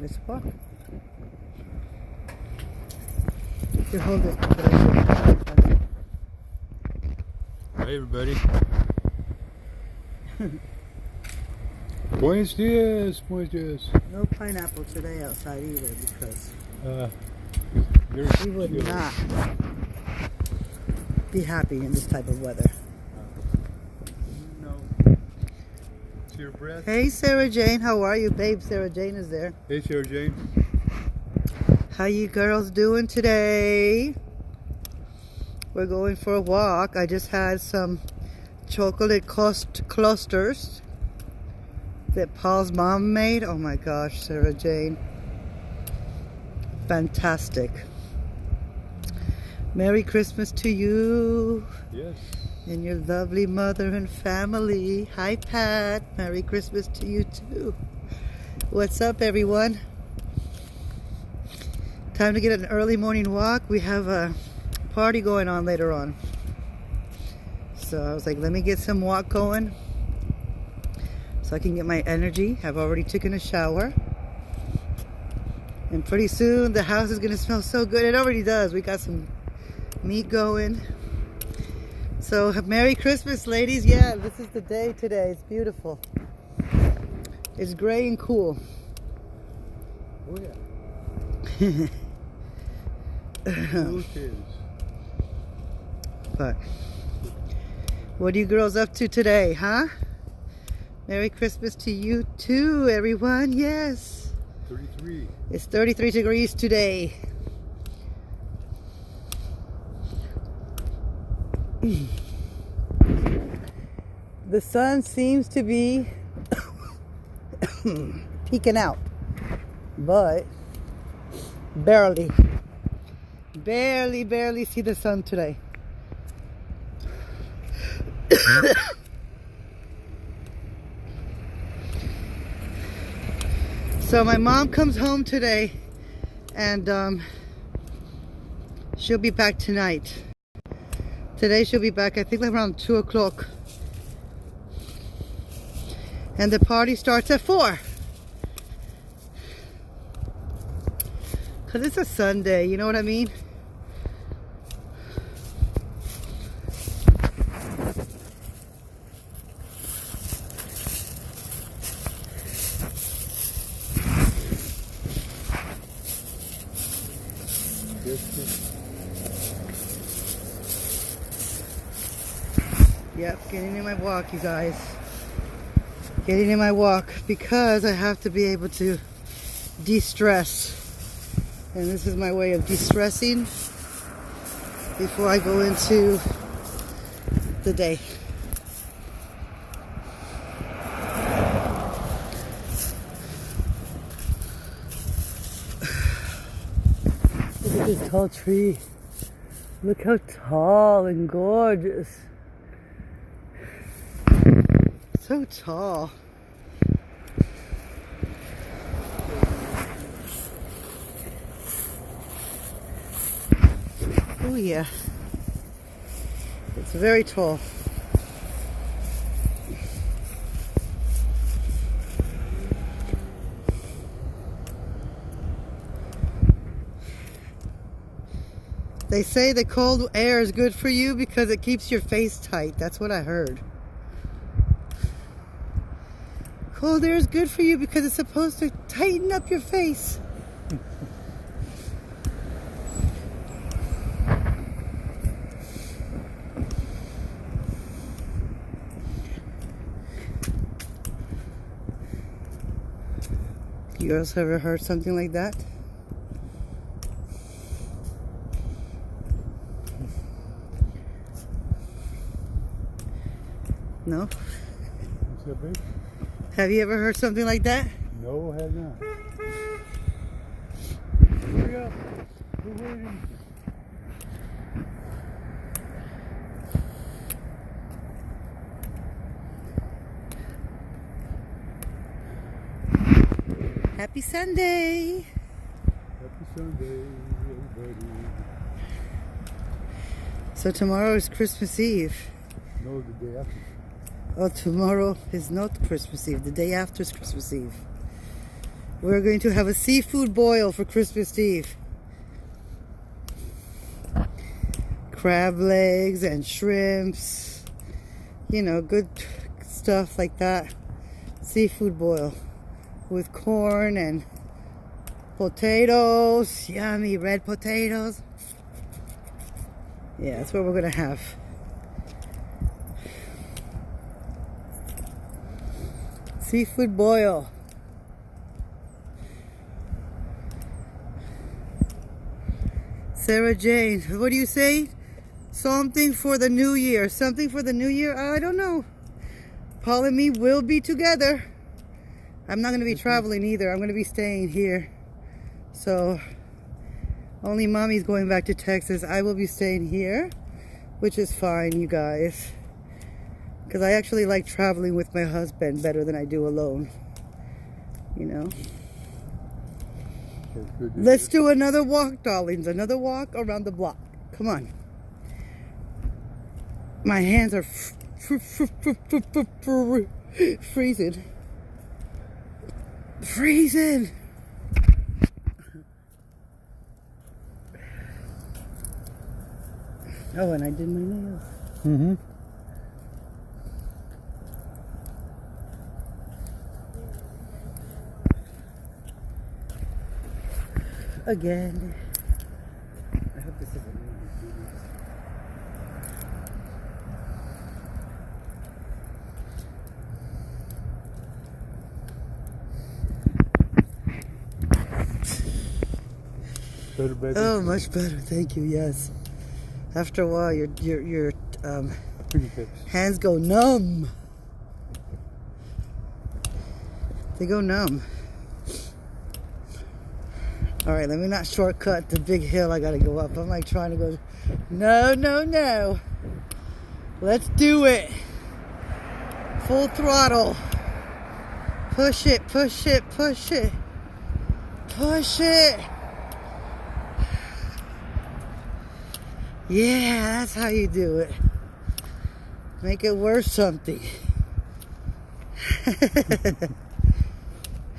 Let's walk. You hold it. Hi everybody. Buenos dias, buenos dias. No pineapple today outside either because we would not be happy in this type of weather. No. See your breath? Hey Sarah Jane, how are you? Babe, Sarah Jane is there. Hey Sarah Jane. How you girls doing today? We're going for a walk. I just had some chocolate clusters that Paul's mom made. Oh my gosh, Sarah Jane. Fantastic. Merry Christmas to you. Yes. And your lovely mother and family. Hi Pat. Merry Christmas to you too. What's up everyone? Time to get an early morning walk. We have a party going on later on. So I was like, let me get some walk going so I can get my energy. I've already taken a shower. And pretty soon the house is gonna smell so good. It already does. We got some meat going. So Merry Christmas, ladies. Yeah, this is the day today. It's beautiful. It's gray and cool. Oh yeah. But what are you girls up to today, huh? Merry Christmas to you too, everyone. Yes. 33. It's 33 degrees today. The sun seems to be peeking out, but barely see the sun today. So my mom comes home today and she'll be back tonight. Today she'll be back, I think around 2 o'clock. And the party starts at 4. Cause it's a Sunday, you know what I mean? Yep, getting in my walk, you guys. Getting in my walk because I have to be able to de-stress. And this is my way of de-stressing before I go into the day. Look at this tall tree. Look how tall and gorgeous. So tall. Oh yeah. It's very tall. They say the cold air is good for you because it keeps your face tight. That's what I heard. Cold air is good for you because it's supposed to tighten up your face. You girls ever heard something like that? No? What's that, babe? Have you ever heard something like that? No, I have not. Hurry up. We're waiting. Happy Sunday! Happy Sunday, everybody. So tomorrow is Christmas Eve. No, the day after. Oh, tomorrow is not Christmas Eve. The day after is Christmas Eve. We're going to have a seafood boil for Christmas Eve. Crab legs and shrimps. You know, good stuff like that. Seafood boil with corn and potatoes. Yummy red potatoes. Yeah, that's what we're gonna have. Seafood boil. Sarah Jane, what do you say? Something for the new year. Something for the new year? I don't know. Paul and me will be together. I'm not going to be traveling either. I'm going to be staying here. So, only mommy's going back to Texas. I will be staying here, which is fine, you guys. Because I actually like traveling with my husband better than I do alone. You know? Let's do another walk, darlings. Another walk around the block. Come on. My hands are freezing. Freezing. Oh, and I did my nails. Mm-hmm. Again. I hope this isn't better, baby. Oh, much better. Thank you. Yes. After a while, your hands go numb. They go numb. All right, let me not shortcut the big hill I gotta go up. I'm like trying to go. No, no, no. Let's do it. Full throttle. Push it, push it, push it. Push it. Yeah, that's how you do it. Make it worth something.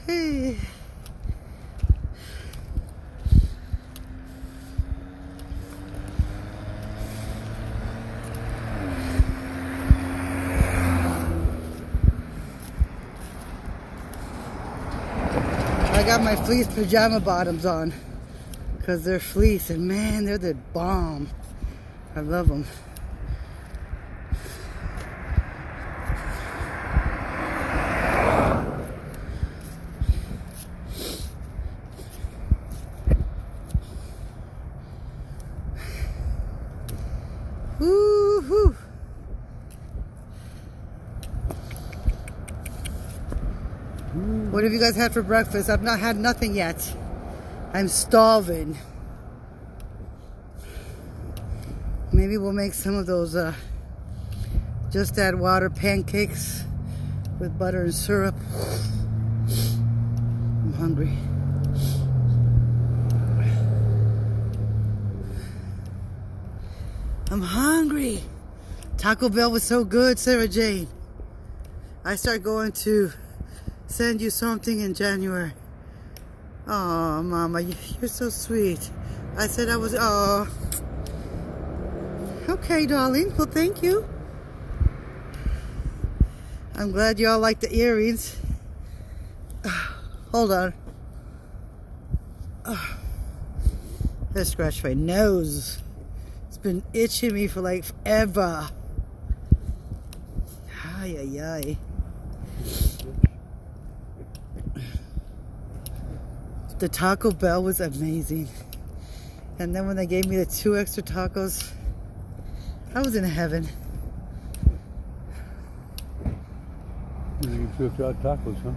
Hey. I got my fleece pajama bottoms on because they're fleece and man, they're the bomb. I love them. Woo-hoo. What have you guys had for breakfast? I've not had nothing yet. I'm starving. Maybe we'll make some of those just add water pancakes with butter and syrup. I'm hungry. I'm hungry. Taco Bell was so good, Sarah Jane. I start going to send you something in January. Oh, Mama, you're so sweet. I said I was, oh. Okay, darling. Well, thank you. I'm glad y'all like the earrings. Hold on. Let's scratch my nose. It's been itching me for like forever. Ay, ay, ay. The Taco Bell was amazing. And then when they gave me the 2 extra tacos, I was in heaven. You get 2 tacos, huh?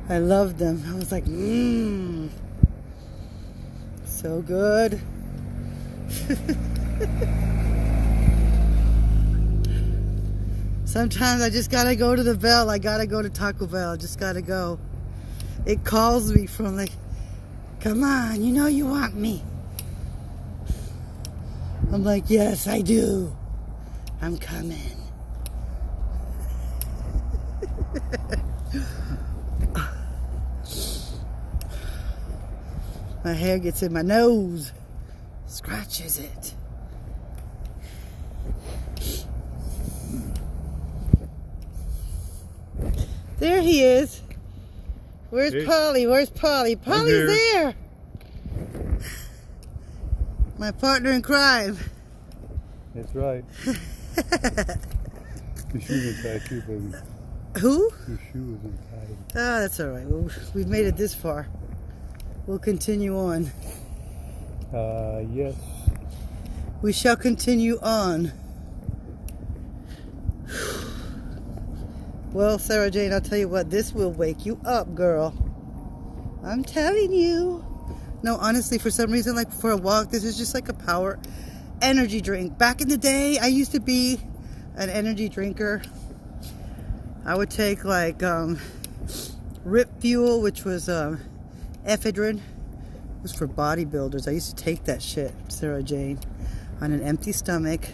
I loved them. I was like, so good. Sometimes I just gotta go to the Bell. I gotta go to Taco Bell. I just gotta go. It calls me from like, come on, you know you want me. I'm like, yes, I do. I'm coming. My hair gets in my nose. Scratches it. There he is. Where's Hey. Polly? Where's Polly? Polly's here. there. My partner in crime. That's right. Your shoe was untied too, baby. Who? Your shoe was untied. Oh, that's all right. Well, we've made it this far. We'll continue on. Yes. We shall continue on. Well, Sarah Jane, I'll tell you what, this will wake you up, girl. I'm telling you. No, honestly, for some reason, like for a walk, this is just like a power energy drink. Back in the day, I used to be an energy drinker. I would take like Rip Fuel, which was ephedrine. It was for bodybuilders. I used to take that shit, Sarah Jane, on an empty stomach,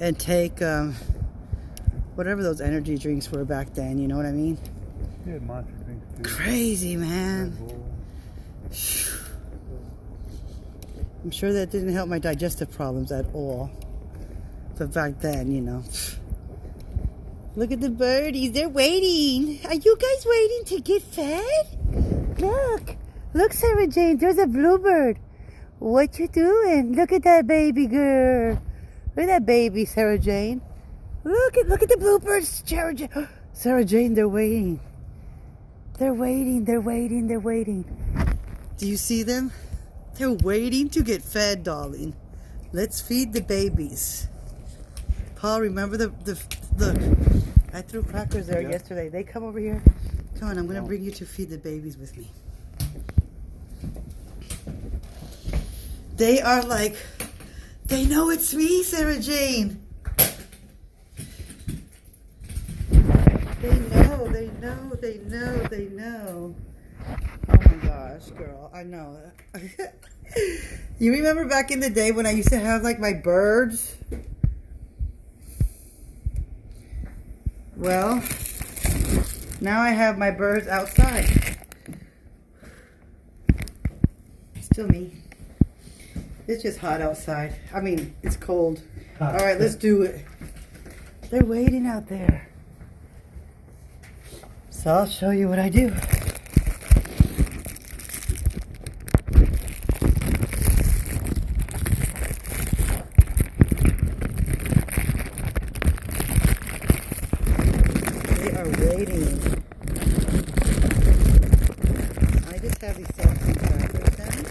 and take whatever those energy drinks were back then, you know what I mean? You had monster drinks too. Crazy, man. Red Bull. I'm sure that didn't help my digestive problems at all. But back then, you know. Look at the birdies. They're waiting. Are you guys waiting to get fed? Look. Look, Sarah Jane. There's a bluebird. What you doing? Look at that baby girl. Look at that baby, Sarah Jane. Look at the bluebirds, Sarah Jane. Sarah Jane, they're waiting. They're waiting. They're waiting. They're waiting. Do you see them? They're waiting to get fed, darling. Let's feed the babies. Paul, remember the I threw crackers there yesterday. They come over here. Come on, I'm going to bring you to feed the babies with me. They are like, they know it's me, Sarah Jane. They know, they know, they know, they know. Oh my gosh, girl, I know. You remember back in the day when I used to have like my birds? Well, now I have my birds outside. Still me. It's just hot outside. I mean, it's cold. All right, let's do it. They're waiting out there. So I'll show you what I do. They are waiting. I just have these saltine crackers down.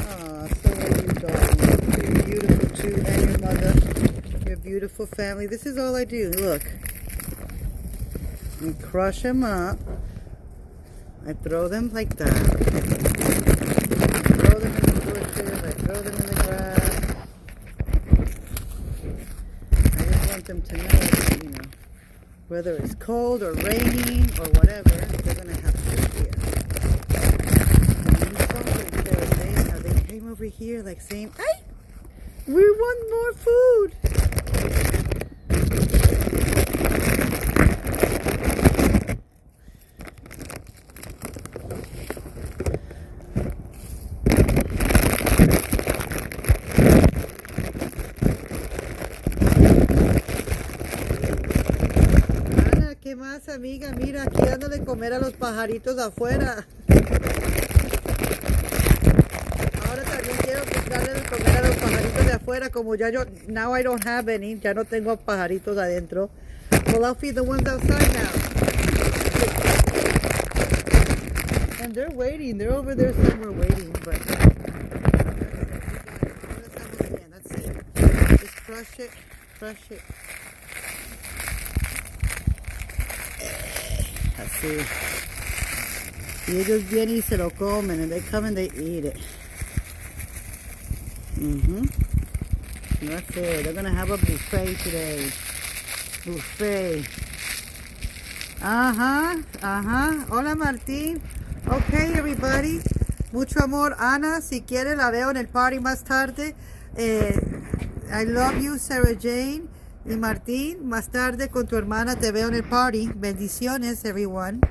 Aw, so are you, darling. You're beautiful too, and your mother. Your beautiful family. This is all I do. Look. I crush them up. I throw them like that. I throw them in the bushes. I throw them in the grass. I just want them to know that, you know, whether it's cold or raining or whatever, they're going to have food here. And you saw them, Sarah Jane, how they came over here like saying, "Hey, we want more food." ¿Qué más, amiga? Mira, aquí dándole comer a los pajaritos afuera. Ahora también quiero darle de comer a los pajaritos de afuera, como ya yo, now I don't have any, ya no tengo pajaritos adentro. Well, I'll feed the ones outside now. And they're waiting, they're over there somewhere waiting, but... That's it. Just crush it, crush it. Así. Y ellos vienen y se lo comen, and they come and they eat it. That's it. They're gonna have a buffet today. Buffet. Hola, Martín. Okay, everybody. Mucho amor, Ana. Si quiere, la veo en el party más tarde. I love you, Sarah Jane. Y Martín, más tarde con tu hermana te veo en el party. Bendiciones, everyone.